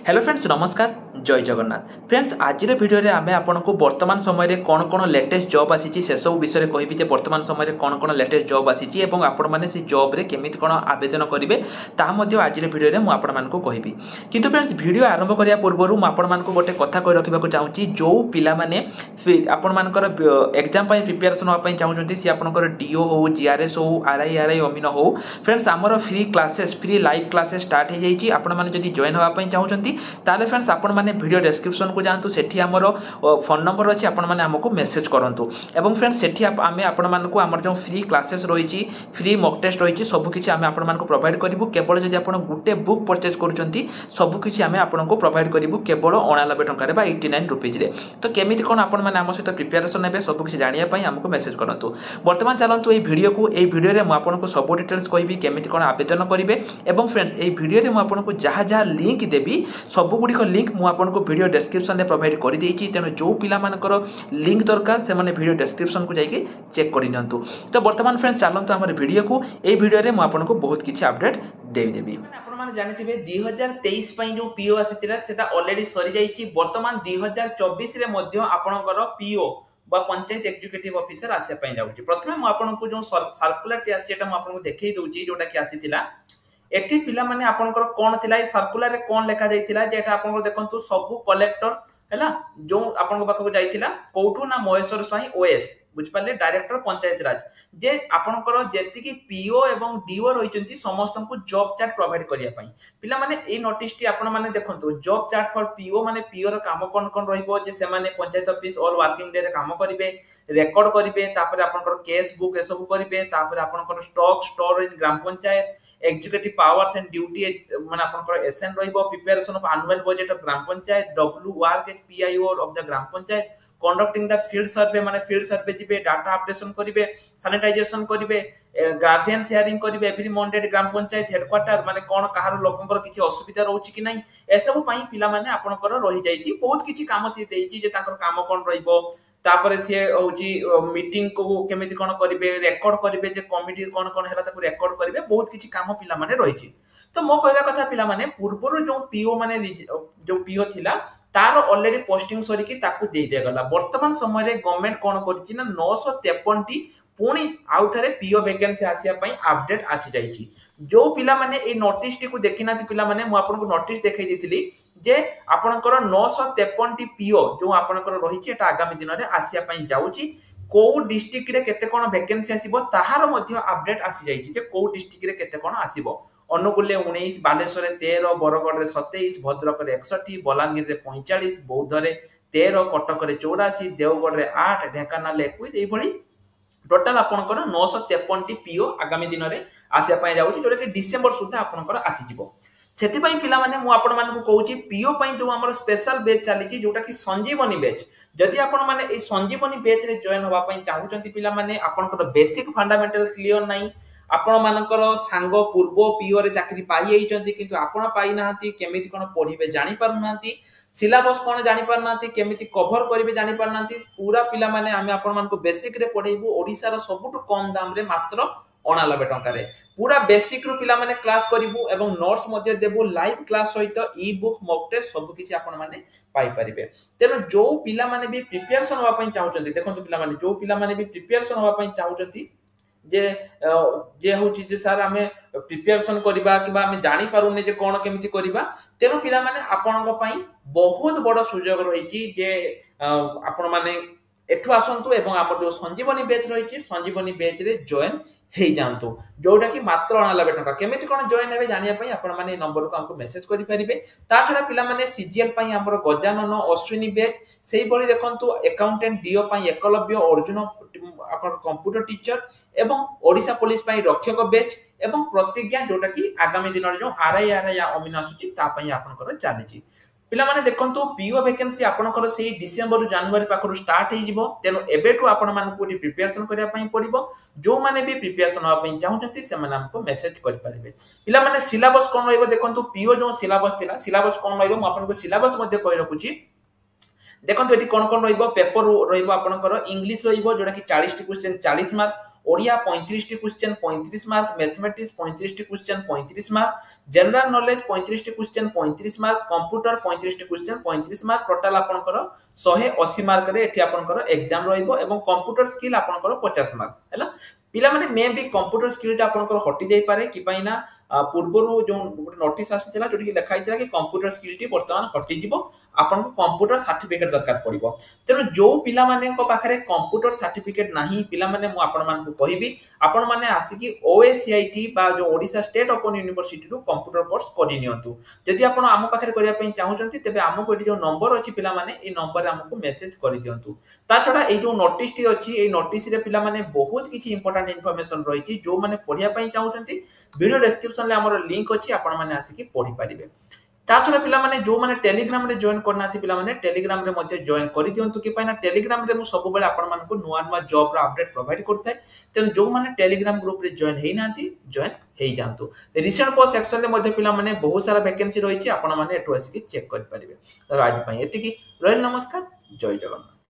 Hello friends नमस्कार जय Jagannath friends आज भिडियो आम आपको वर्तमान समय कौन कौन लेटेस्ट जॉब आसी से सब विषय कहबी वर्तमान समय कौन कौन लेटेस्ट जॉब आसी आपण मैंने से जॉब रे केमिति कौन आवेदन करेंगे आज भिडियो मुझे कहबी किंतु फ्रेंड्स वीडियो आरंभ करने पूर्व मुझे गोटे कथा कही रखा चाहूँगी जो पिलाने आपर एग्जाम प्रिपेरेसन हाँपाई चाहूँगी सी आपंकर डीओ हो जीआरएस हो आरआई अमीन हो फ्रेंड्स आमर free classes free live classes start हो जाइए आपने जॉइन हाँपाई चाहूँगी ताले फ्रेंड्स आपण मैंने वीडियो डिस्क्रिप्शन को जातु सेठी आमर फोन नंबर अच्छी आपण मैंने आमको मेसेज करूँ एवं फ्रेंड्स सेठी आम आपण मानक आमर जो फ्री क्लासेस रही फ्री मॉक टेस्ट रही सबकि आम आपण प्रोवाइड करूँ केवल जब आप गोटे बुक परचेज कर सबकि आम आपको प्रोवाइड करूँ केवल 89 टकर 89 रुपीज तो केमी कौन आपण मैंने आम सहित प्रिपेरेसन हे सबकि जानापी आमको मेसेज करूँ बर्तमान चलतु ये भिडियो को ये भिडियो में आपको सब डिटेल्स कहि केमी कौन आवेदन करेंगे एवं फ्रेंड्स ये भिडियो में मुझे जहाँ जहाँ लिंक देवी सबुगुड़िक लिंक मुझे वीडियो डिस्क्रिप्शन में प्रोवाइड कर देती तेणु जो पिलामानकर लिंक दरकार से वीडियो डिस्क्रिप्शन को जाइए चेक कर नियंतु तो बर्तमान फ्रेंड्स चलते आम वीडियो को ये वीडियो में आपको बहुत किसी अपडेट देवी आपने जानते 2023 जो पीओ आसा ऑलरेडी सरी जाइए बर्तमान 2024 आपणकर पीओ बा पंचायत एग्जीक्यूटिव ऑफिसर आसापी जाऊँगी प्रथम मुझे जो सर्कुलर आपको देखई दूसरी जोटा कि आसीला एठी पिला माने आपनकर कोन थिला ए सर्कुलर रे कोन लेखा जाइतिला जेटा आपनकर देखंतु सबु कलेक्टर हैला जो आपनकर पाखो जाइतिला कोठू ना महेश्वर स्वाई ओएस बुझ पाले डायरेक्टर पंचायत राज जे आपनकर जेति की पीओ एवं डीओ रहिचंती समस्त को जॉब चार्ट प्रोवाइड करिया पई पिला माने ए नोटिस टी आपन माने देखंतु जॉब चार्ट फॉर पीओ माने पीओ रो काम कोन कोन रहिबो जे से माने panchayat office all working day रे काम करिवे रेकॉर्ड करिवे तापर आपनकर केस बुक ए सब करिवे तापर आपनकर stock store in gram panchayat executive powers and duty माने आपनकर एसएन रहिबो preparation of annual budget of gram panchayat W work at PIO of the gram panchayat conducting the field survey माने फील्ड सर्वे जिबे डाटा अपडेशन करिवे sanitisation करिवे Graafian sharing करिवे every Monday ग्राम panchayat headquarter माने कोन कहार लोकंकर किछि असुविधा रहउछि कि नै एसबु पई पिला माने आपनकर रहि जाइछि बहुत किछि काम से देइछि जे ताकर काम कोन रहिबो तापर से होउछि मीटिंग को केमिति कोन करिवे रेकॉर्ड करिवे जे कमिटी कोन कोन हैला ताको रेकॉर्ड करिवे बहुत किछि काम पिला माने रहिछि तो मो कहबा कथा पिला माने पूर्वरो जो पीओ माने जो पीओ थिला तार ऑलरेडी पोस्टिंग सरी कि ताकू दे दिया गला वर्तमान समय रे गवर्नमेंट कोन करछि ना 953 टी पुणी आउ थे पीओ वैकेंसी आसिया पई अपडेट आसी जाइछि जो पिला माने ए नोटिस टी को देखि नाति पिला माने मु आपन को नोटिस देखाई दिथिली जे आपनकर 953 टी पीओ जो आपनकर रहिछि एटा आगामी दिन रे आसिया पई जाउछि को डिस्ट्रिक्ट रे केते कोन वैकेंसी आसीबो ताहार मध्य अपडेट आसी जाइछि जे को डिस्ट्रिक्ट रे केते कोन आसीबो अनुगुले 19 बालेश्वर 13 बरगढ़ रे 27 भद्रक रे 61 बलांगीर रे 45 बौद्ध रे 13 कटक रे 84 देवगढ़ रे 8 ढेंकानाल 21 एई भली टोटल आपनकर 953 टी पीओ आगामी दिन रे आसिया पई जाउछि जोटा कि डिसेंबर सुद्धा आपनकर आसी जिवो सेति पई पिला माने मु आपण मानकु कहूची पीओ पई जो हमर स्पेशल बैच चलीची जोटा कि संजीवनी बैच जदि आपण माने ए संजीवनी बैच रे जॉइन होबा पई चाहूचंती पिला माने आपनकर बेसिक फंडामेंटल क्लियर नाही आपण मानकर सांग पूर्व पीओ रे चाकरी पाई आइचंती किंतु आपण पाई नाहंती केमिति कोन पढिबे जानि पारु नाहंती सिलेबस कोन जानि पार नाहंती केमिति कवर करिवे जानि पार नाहंती पूरा पिला माने आमे आपण मानको बेसिक रे पढेइबु ओडिसा रो सबुटु कम दाम रे मात्र 89 टका रे पूरा बेसिक रो पिला माने क्लास करिवु एवं नोट्स मध्ये देबु लाइव क्लास सहित ई बुक मॉक टेस्ट सब किछि आपण माने पाई परिबे तेनो जो पिला माने भी प्रिपरेशन होबा पई चाहउचंती देखंतु पिला माने जो पिला माने भी प्रिपरेशन होबा पई चाहउचंती जे होची जे सर हमें प्रिपरेशन करिबा किबा हमें जानि पारुने जे कोन केमिति करिबा तेनो पिला माने आपनक पई बहुत बड़ सुयोग रहिछि जे आपण माने एठु आसंतु एवं हमर जो संजीवनी बैच रहिछि संजीवनी बैच रे जॉइन हे जानतु जोटा कि मात्र 89 टका केमिति कोन जॉइन हेबे जानिया पई आपण माने नंबर को हमको मेसेज करि परिबे ता छडा पिला माने सीजीएल पई हमर गजानन अश्विनी बैच सेही बळी देखंतु अकाउंटेंट डीओ पई एकलव्य अर्जुन आपण कंप्यूटर टीचर एवं ओडिसा पुलिस पई रक्षक बैच एवं प्रतिज्ञा जोटा कि आगामी दिन रे जो आरआई अमीन आसुची ता पई आपनकर चालिची पिला माने देखंतु पीओ वैकेंसी आपनकर सेही डिसेंबर जनवरी पाखरु स्टार्ट हे जिवो तेनो एबेटु आपण मानकु प्रिपरेशन करिया पई पड़िबो जो माने भी प्रिपरेशन होबा पई चाहउचंती से माने हमको मेसेज करि परिबे पिला माने सिलेबस कोन रहइबो देखंतु पीओ जो सिलेबस थिला सिलेबस कोन रहइबो म आपनको सिलेबस मध्ये कहि रखुची देखंतु एटी कोन कोन रहइबो पेपर रहइबो आपनकर इंग्लिश रहइबो जोटा कि 40 T question 40 mark Odia 35 T question 35 mark, mathematics 35 T question 35 mark, general knowledge 35 T question 35 mark, computer 35 T question 35 mark, total आपनकर 180 मार्क रे एठी आपनकर एग्जाम रहइबो एवं कंप्यूटर स्किल आपनकर 50 मार्क हैला। पिला माने मे भी कंप्यूटर स्किल टा आपनकर हटि जाई पारे कि पाइना पूर्वरु जो नोटिस आसीथिला जोटी कि लिखा हितला कि कंप्यूटर स्किल टी वर्तमान हटि जिवो, आपन कंप्यूटर सर्टिफिकेट दरकार पड़िबो। तेनु जो पिला माने को पाखरे कंप्यूटर सर्टिफिकेट नाही, पिला माने मु आपन मान को कहिबी आपन माने आसी कि ओएसीआईटी बा जो ओडिशा स्टेट ओपन यूनिवर्सिटी रु कंप्यूटर कोर्स करि नियंतु। जदि आपन आम पाखरे करिया पई चाहुचंती तेबे हमको एटी जो नंबर अछि पिला माने ए नंबर हमको मेसेज करि दियंतु। ता छडा ए जो नोटिस टी अछि ए नोटिस रे पिला माने बहुत किछि इंपोर्टेंट इन्फॉर्मेशन रहिछि जो माने पढिया पई चाहुचंती वीडियो डिस्क्रिप्शन ले हमर लिंक अछि, आपण माने आसी कि पढि परिबे। ता छडा पिला माने जो माने टेलीग्राम रे जॉइन करना थि पिला माने टेलीग्राम रे मध्ये जॉइन करि दियंतु कि पाइना टेलीग्राम रे मु सब बेले आपण मान को नुवा नुवा जॉब रा अपडेट प्रोवाइड करथाय। तेन जो माने टेलीग्राम ग्रुप रे जॉइन हेइ नांती जॉइन हेइ जांतु। रिसेंट पोस्ट सेक्शन रे मध्ये पिला माने बहुत सारा वैकेंसी रहिछि, आपण माने एटु आसी कि चेक करि परिबे। त आज पई एतिकी, रहल नमस्कार, जय जगन्नाथ।